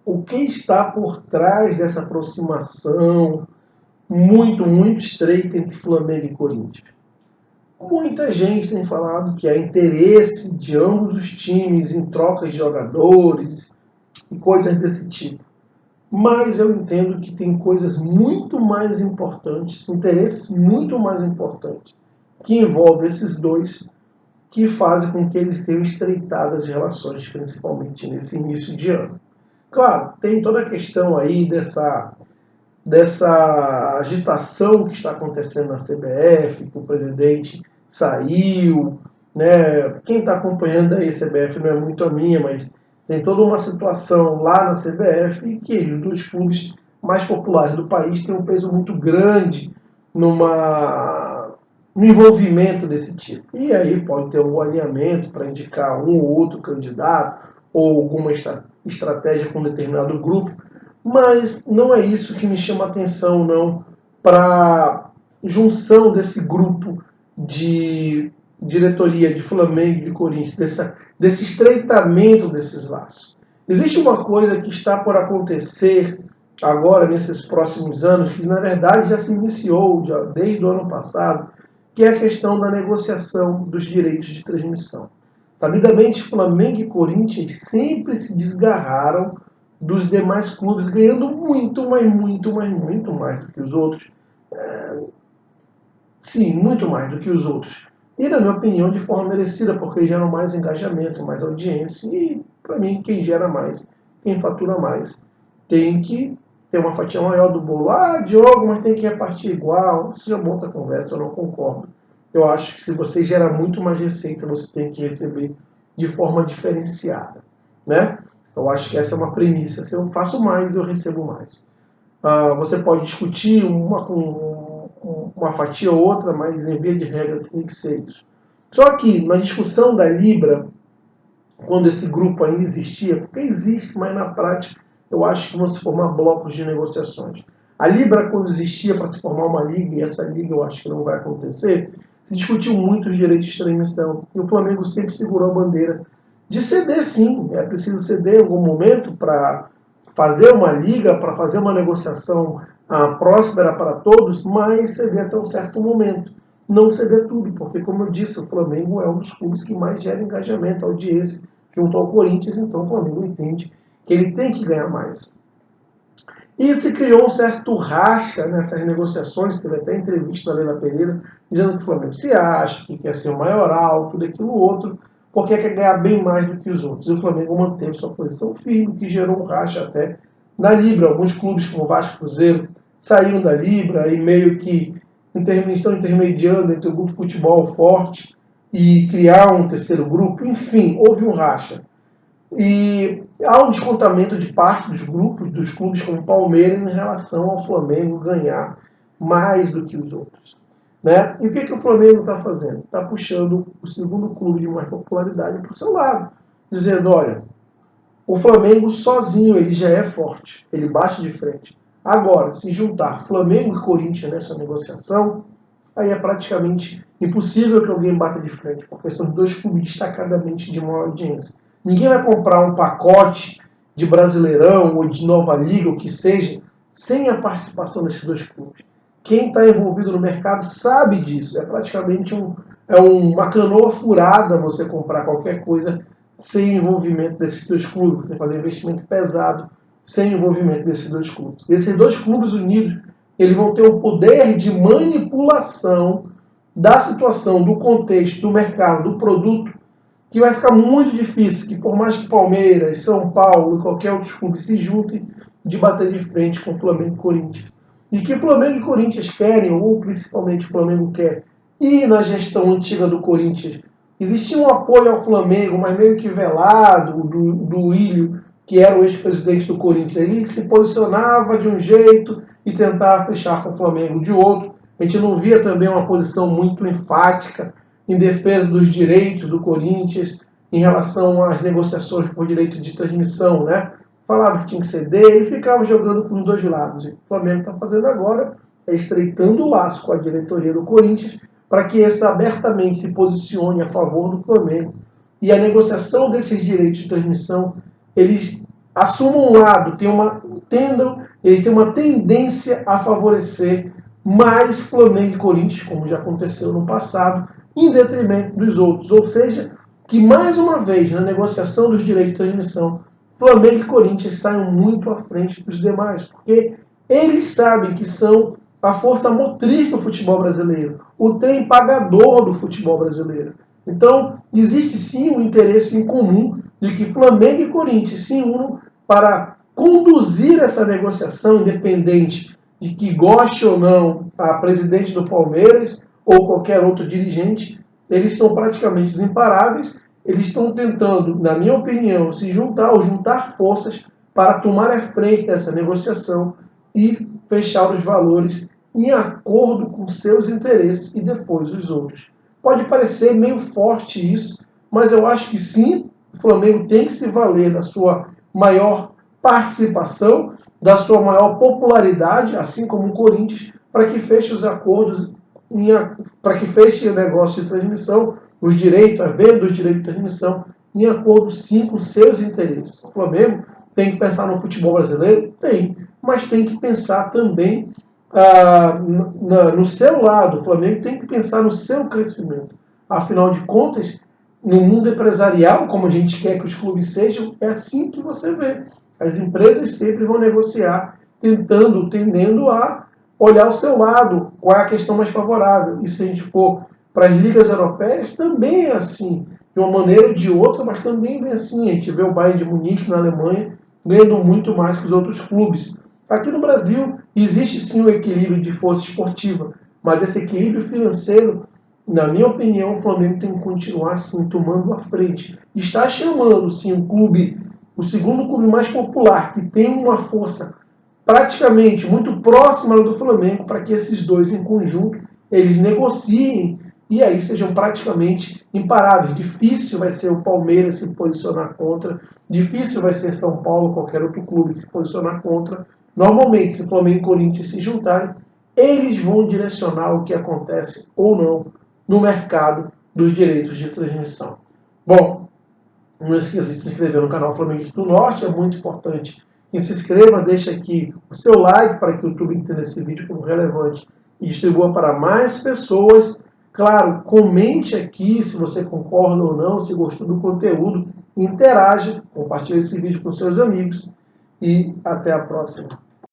o que está por trás dessa aproximação muito estreita entre Flamengo e Corinthians. Muita gente tem falado que há interesse de ambos os times em trocas de jogadores e coisas desse tipo. Mas eu entendo que tem coisas muito mais importantes, interesses muito mais importantes, que envolvem esses dois, que fazem com que eles tenham estreitado as relações, principalmente nesse início de ano. Claro, tem toda a questão aí dessa agitação que está acontecendo na CBF, que o presidente saiu, né? Quem está acompanhando aí a CBF não é muito a minha, mas tem toda uma situação lá na CBF que os dois clubes mais populares do país têm um peso muito grande no envolvimento desse tipo. E aí pode ter um alinhamento para indicar um ou outro candidato ou alguma estratégia com um determinado grupo, mas não é isso que me chama a atenção, não, para junção desse grupo de diretoria de Flamengo e de Corinthians, desse estreitamento desses laços. Existe uma coisa que está por acontecer agora, nesses próximos anos, que na verdade já se iniciou desde o ano passado, que é a questão da negociação dos direitos de transmissão. Sabidamente, Flamengo e Corinthians sempre se desgarraram dos demais clubes, ganhando muito mais do que os outros. Sim, muito mais do que os outros. E, na minha opinião, de forma merecida, porque geram mais engajamento, mais audiência. E, para mim, quem gera mais, quem fatura mais, tem que ter uma fatia maior do bolo. Ah, Diogo, mas tem que repartir igual. Isso já monta a conversa, eu não concordo. Eu acho que se você gera muito mais receita, você tem que receber de forma diferenciada, né? Eu acho que essa é uma premissa. Se eu faço mais, eu recebo mais. Você pode discutir uma fatia ou outra, mas em via de regra tem que ser isso. Só que na discussão da Libra, quando esse grupo ainda existia, porque existe, mas na prática eu acho que vão se formar blocos de negociações. A Libra, quando existia para se formar uma liga, e essa liga eu acho que não vai acontecer, se discutiu muito os direitos de transmissão. E o Flamengo sempre segurou a bandeira de ceder, sim. É preciso ceder em algum momento para fazer uma liga, para fazer uma negociação próspera para todos, mas ceder até um certo momento. Não ceder tudo, porque, como eu disse, o Flamengo é um dos clubes que mais gera engajamento, audiência, junto ao Corinthians, então o Flamengo entende que ele tem que ganhar mais. E se criou um certo racha nessas negociações, teve até entrevista da Leila Pereira, dizendo que o Flamengo se acha, que quer ser o maioral, tudo aquilo outro, porque quer ganhar bem mais do que os outros. E o Flamengo manteve sua posição firme, que gerou um racha até na Libra. Alguns clubes, como o Vasco e Cruzeiro, saíram da Libra e meio que estão intermediando entre o grupo de futebol forte e criar um terceiro grupo. Enfim, houve um racha. E há um descontamento de parte dos grupos, dos clubes como o Palmeiras, em relação ao Flamengo ganhar mais do que os outros. Né? E o que o Flamengo está fazendo? Está puxando o segundo clube de mais popularidade para o seu lado, dizendo, olha, o Flamengo sozinho ele já é forte, ele bate de frente. Agora, se juntar Flamengo e Corinthians nessa negociação, aí é praticamente impossível que alguém bata de frente, porque são dois clubes destacadamente de maior audiência. Ninguém vai comprar um pacote de Brasileirão ou de Nova Liga, o que seja, sem a participação desses dois clubes. Quem está envolvido no mercado sabe disso. É praticamente uma canoa furada você comprar qualquer coisa sem envolvimento desses dois clubes. Você fazer investimento pesado sem envolvimento desses dois clubes. Esses dois clubes unidos, eles vão ter o poder de manipulação da situação, do contexto, do mercado, do produto, que vai ficar muito difícil, que por mais que Palmeiras, São Paulo e qualquer outro clube se juntem, de bater de frente com Flamengo e Corinthians. E que Flamengo e Corinthians querem, ou principalmente o Flamengo quer, e na gestão antiga do Corinthians, existia um apoio ao Flamengo, mas meio que velado, do Ilho, que era o ex-presidente do Corinthians. Ele se posicionava de um jeito e tentava fechar com o Flamengo de outro. A gente não via também uma posição muito enfática em defesa dos direitos do Corinthians em relação às negociações por direito de transmissão, né? Falava que tinha que ceder, ele ficava jogando com os dois lados. E o Flamengo está fazendo agora é estreitando o laço com a diretoria do Corinthians para que essa abertamente se posicione a favor do Flamengo. E a negociação desses direitos de transmissão, eles assumam um lado, eles têm uma tendência a favorecer mais Flamengo e Corinthians, como já aconteceu no passado, em detrimento dos outros. Ou seja, que mais uma vez, na negociação dos direitos de transmissão, Flamengo e Corinthians saiam muito à frente dos demais, porque eles sabem que são a força motriz do futebol brasileiro, o trem pagador do futebol brasileiro. Então, existe sim um interesse em comum de que Flamengo e Corinthians se unam para conduzir essa negociação, independente de que goste ou não a presidente do Palmeiras ou qualquer outro dirigente. Eles estão praticamente imparáveis, eles estão tentando, na minha opinião, se juntar ou juntar forças para tomar a frente dessa negociação e fechar os valores em acordo com seus interesses e depois os outros. Pode parecer meio forte isso, mas eu acho que sim, o Flamengo tem que se valer da sua maior participação, da sua maior popularidade, assim como o Corinthians, para que feche os acordos, para que feche o negócio de transmissão, os direitos, a venda dos direitos de transmissão, em acordo sim com seus interesses. O Flamengo tem que pensar no futebol brasileiro? Tem, mas tem que pensar também no seu lado. O Flamengo tem que pensar no seu crescimento. Afinal de contas, no mundo empresarial, como a gente quer que os clubes sejam, é assim que você vê. As empresas sempre vão negociar, tendendo a olhar o seu lado, qual é a questão mais favorável. E se a gente for para as ligas europeias, também é assim, de uma maneira ou de outra, mas também é assim. A gente vê o Bayern de Munique na Alemanha ganhando muito mais que os outros clubes. Aqui no Brasil existe sim um equilíbrio de força esportiva, mas esse equilíbrio financeiro, na minha opinião, o Flamengo tem que continuar sim tomando a frente. Está chamando sim o segundo clube mais popular, que tem uma força praticamente muito próxima do Flamengo, para que esses dois em conjunto eles negociem e aí sejam praticamente imparáveis. Difícil vai ser o Palmeiras se posicionar contra, difícil vai ser São Paulo, qualquer outro clube se posicionar contra. Normalmente, se Flamengo e Corinthians se juntarem, eles vão direcionar o que acontece ou não no mercado dos direitos de transmissão. Bom, não esqueça de se inscrever no canal Flamengo do Norte, é muito importante que se inscreva, deixe aqui o seu like para que o YouTube entenda esse vídeo como relevante e distribua para mais pessoas. Claro, comente aqui se você concorda ou não, se gostou do conteúdo, interaja, compartilhe esse vídeo com seus amigos e até a próxima.